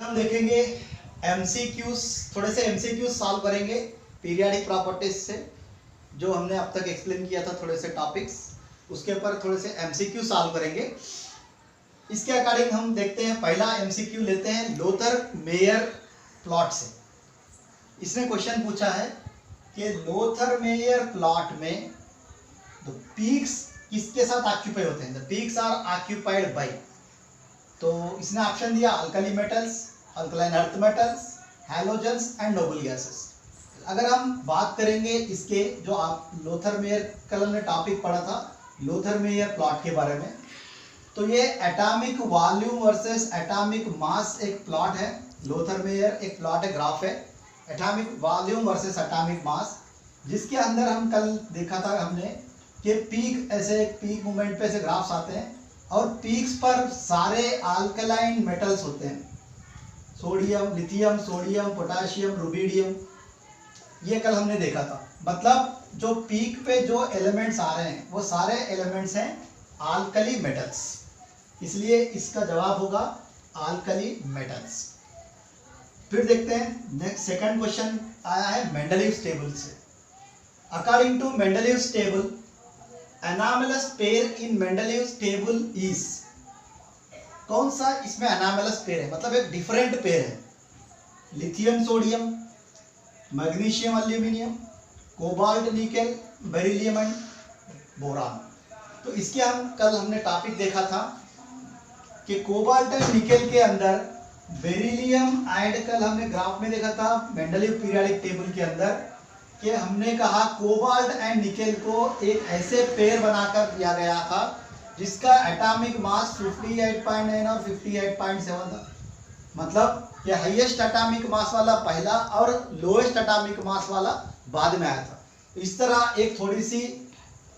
हम देखेंगे एमसीक्यूज, थोड़े से एमसीक्यूज सॉल्व करेंगे पीरियाडिक प्रॉपर्टीज से, जो हमने अब तक एक्सप्लेन किया था थोड़े से टॉपिक्स, उसके ऊपर थोड़े से एमसीक्यू सॉल्व करेंगे। इसके अकॉर्डिंग हम देखते हैं, पहला एमसीक्यू लेते हैं लोथर मेयर प्लॉट से। इसने क्वेश्चन पूछा है कि लोथर मेयर प्लॉट में द पीक्स किसके साथ ऑक्यूपाई होते हैं, the peaks are occupied by. तो इसने ऑप्शन दिया alkali metals, alkaline earth metals, halogens and noble gases. अगर हम बात करेंगे इसके, जो आप लोथर मेयर कल हमने टॉपिक पढ़ा था लोथर मेयर प्लॉट के बारे में, तो ये atomic volume versus atomic mass एक प्लॉट है। लोथर मेयर एक प्लॉट है, ग्राफ है, atomic volume versus atomic mass, जिसके अंदर हम कल देखा था हमने कि पीक, ऐसे एक पीक मूवमेंट पे ऐसे ग्राफ्स आते हैं और पीक्स पर सारे अल्कलाइन मेटल्स होते हैं, sodium, lithium, sodium, potassium, rubidium, ये कल हमने देखा था। मतलब जो पीक पे जो एलिमेंट्स आ रहे हैं वो सारे एलिमेंट्स हैं अल्कली मेटल्स, इसलिए इसका जवाब होगा अल्कली मेटल्स। फिर देखते हैं नेक्स्ट, सेकंड क्वेश्चन आया है मेंडलीव्स टेबल से। According to Mendeleev's table, anomalous pair in Mendeleev's table is, कौन सा इसमें एनामलस पेयर है, मतलब एक डिफरेंट पेयर है। Lithium sodium, magnesium aluminium, cobalt nickel, beryllium and boron. तो इसके हमने टॉपिक देखा था कि कोबाल्ट एंड निकेल के अंदर बेरिलियम एंड, कल हमने ग्राफ में देखा था मेंडलीव पीरियोडिक टेबल के अंदर कि हमने कहा कोबाल्ट एंड निकेल को एक ऐसे पेयर बनाकर दिया गया था जिसका एटॉमिक मास 58.9 और 58.7 था। मतलब ये हाईएस्ट एटॉमिक मास वाला पहला और लोएस्ट एटॉमिक मास वाला बाद में आया था। इस तरह एक थोड़ी सी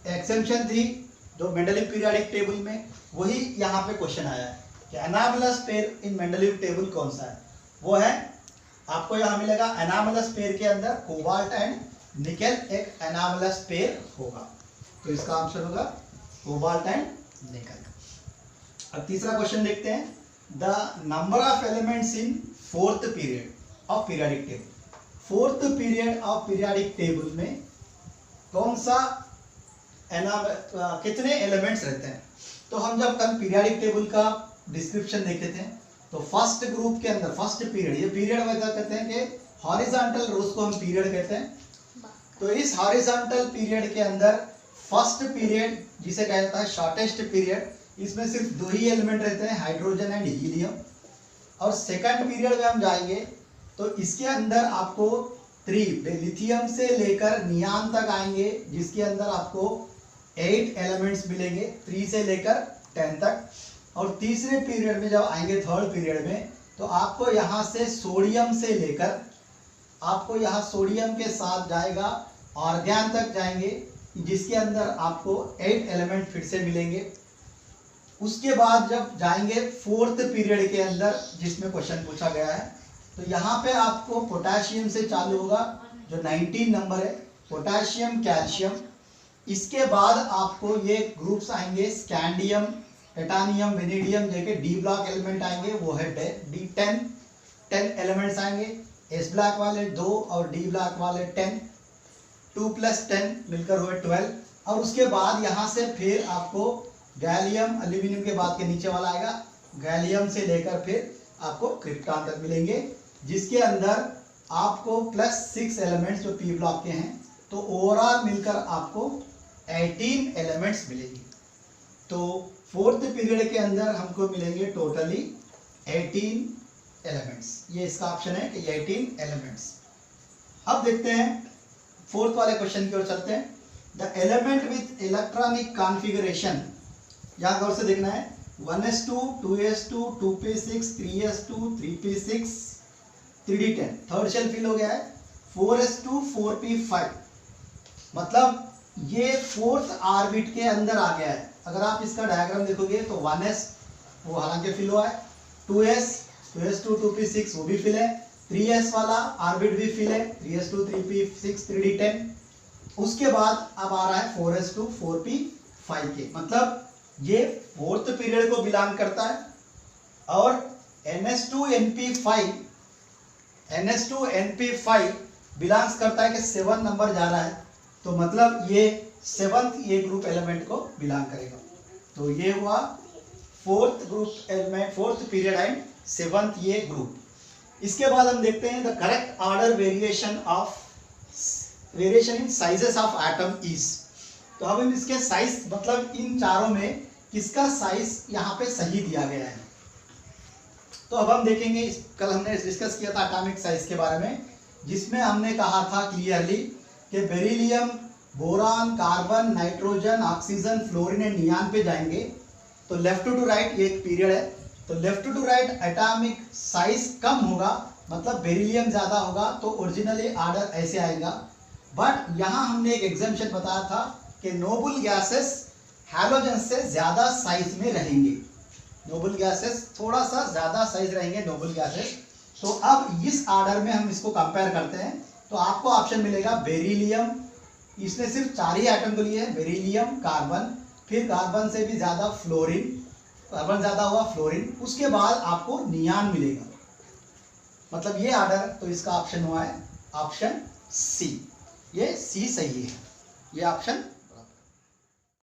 एक्सेप्शन थी जो मेंडलीव पीरियोडिक टेबल में, वही यहाँ पे क्वेश्चन आया है कि एनामलस पेयर इन मेंडलीव टेबल कौन सा है। वो है, आपको यहाँ मिलेगा एनामलस पेयर के अंदर कोबाल्ट एंड निकेल एक एनामलस पेयर होगा, तो इसका आंसर होगा कोबाल्ट एंड निकेल। अब तीसरा क्वेश्चन देखते हैं, the number of elements in fourth period of periodic table. Fourth period of periodic table में कौन सा कितने एलिमेंट्स रहते हैं। तो हम जब कल पीरियोडिक टेबल का डिस्क्रिप्शन देखे थे तो फर्स्ट ग्रुप के अंदर फर्स्ट पीरियड, ये पीरियड वैसा कहते हैं कि हॉरिजॉन्टल रोज को हम पीरियड कहते हैं। तो इस हॉरिजॉन्टल पीरियड के अंदर फर्स्ट पीरियड जिसे कहा जाता है शॉर्टेस्ट पीरियड, इसमें सिर्फ दो ही एलिमेंट रहते हैं, हाइड्रोजन एंड हीलियम। और सेकंड पीरियड में हम जाएंगे तो इसके अंदर आपको लिथियम से लेकर नियान तक आएंगे, जिसके अंदर आपको 8 एलिमेंट्स मिलेंगे, 3 से लेकर 10 तक। और तीसरे पीरियड में जब आएंगे थर्ड पीरियड में, तो आपको यहाँ से सोडियम से लेकर, आपको यहाँ सोडियम के साथ जाएगा ऑर्गेन तक जाएंगे, जिसके अंदर आपको 8 एलिमेंट फिर से मिलेंगे। उसके बाद जब जाएंगे फोर्थ पीरियड के अंदर जिसमें क्वेश्चन पूछा गया है, तो यहाँ पे आपको पोटेशियम से चालू होगा जो 19 नंबर है, पोटेशियम, कैल्शियम। इसके बाद आपको ये ग्रुप्स आएंगे स्कैंडियम, टाइटेनियम, वेनेडियम, जैसे डी ब्लॉक एलिमेंट आएंगे, वो है D10 एलिमेंट्स आएंगे। एस ब्लॉक वाले 2 और डी ब्लॉक वाले 10, 2 + 10 मिलकर हुए 12। और उसके बाद यहाँ से फिर आपको गैलियम, एल्यूमिनियम के बाद के नीचे वाला आएगा, गैलियम से लेकर फिर आपको क्रिप्टॉन तक मिलेंगे, जिसके अंदर आपको +6 एलिमेंट्स जो पी ब्लॉक के हैं। तो ओवरऑल मिलकर आपको 18 एलिमेंट्स मिलेंगे। तो फोर्थ पीरियड के अंदर हमको मिलेंगे टोटली 18 एलिमेंट्स। ये इसका ऑप्शन है कि 18 एलिमेंट्स। अब देखते हैं फोर्थ वाले क्वेश्चन की ओर चलते हैं। The element with electronic configuration, यहाँ गौर से देखना है, 1s2, 2s2, 2p6, 3s2, 3p6, 3d10, third shell fill हो गया है, 4s2, 4p5। मतलब ये फोर्थ ऑर्बिट के अंदर आ गया है। अगर आप इसका डायग्राम देखोगे तो 1s वो हालांकि फिल हुआ है, 2s, 2s2, 2p6 वो भी फिल है, 3s वाला ऑर्बिट भी फिल है, 3s2, 3p6, 3d10। उसके बाद अब आ रहा है 4s2, 4p5 के, मतलब ये फोर्थ पीरियड को बिलोंग करता है और NH2NP5 बिलोंग्स करता है कि 7 नंबर जा रहा है, तो मतलब ये 7th ये ग्रुप एलिमेंट को बिलोंग करेगा। तो ये हुआ 4th group element, 4th period and 7th ये ग्रुप। इसके बाद हम देखते हैं the correct order variation in sizes of atom is. तो अब हम इसके साइज मतलब इन चारों में किसका साइज यहाँ पे सही दिया गया है। तो अब हम देखेंगे, कल हमने डिस्कस किया था एटॉमिक साइज के बारे में, जिसमें हमने कहा था क्लियरली कि beryllium, boron, carbon, nitrogen, oxygen, fluorine and neon पे जाएंगे। तो लेफ्ट टू राइट ये एक पीरियड है, तो left to right atomic size कम होगा, मतलब बेरिलियम ज्यादा होगा, तो ओरिजिनली ऑर्डर ऐसे आएगा। बट यहाँ हमने एक एग्जाम्पशन बताया था कि नोबल गैसेस हैलोजन से ज्यादा साइज में रहेंगे, नोबल गैसेस थोड़ा सा ज्यादा साइज रहेंगे नोबल गैसेस। तो अब इस ऑर्डर में हम इसको कंपेयर करते हैं, तो आपको ऑप्शन मिलेगा बेरिलियम, इसने सिर्फ 4 ही एटम को लिए हैं, बेरिलियम, कार्बन, फिर कार्बन से भी ज्यादा फ्लोरीन, कार्बन ज्यादा हुआ फ्लोरीन, उसके बाद आपको नियान मिलेगा। मतलब ये ऑर्डर, तो इसका ऑप्शन हुआ है ऑप्शन सी, ये सी सही है, ये ऑप्शन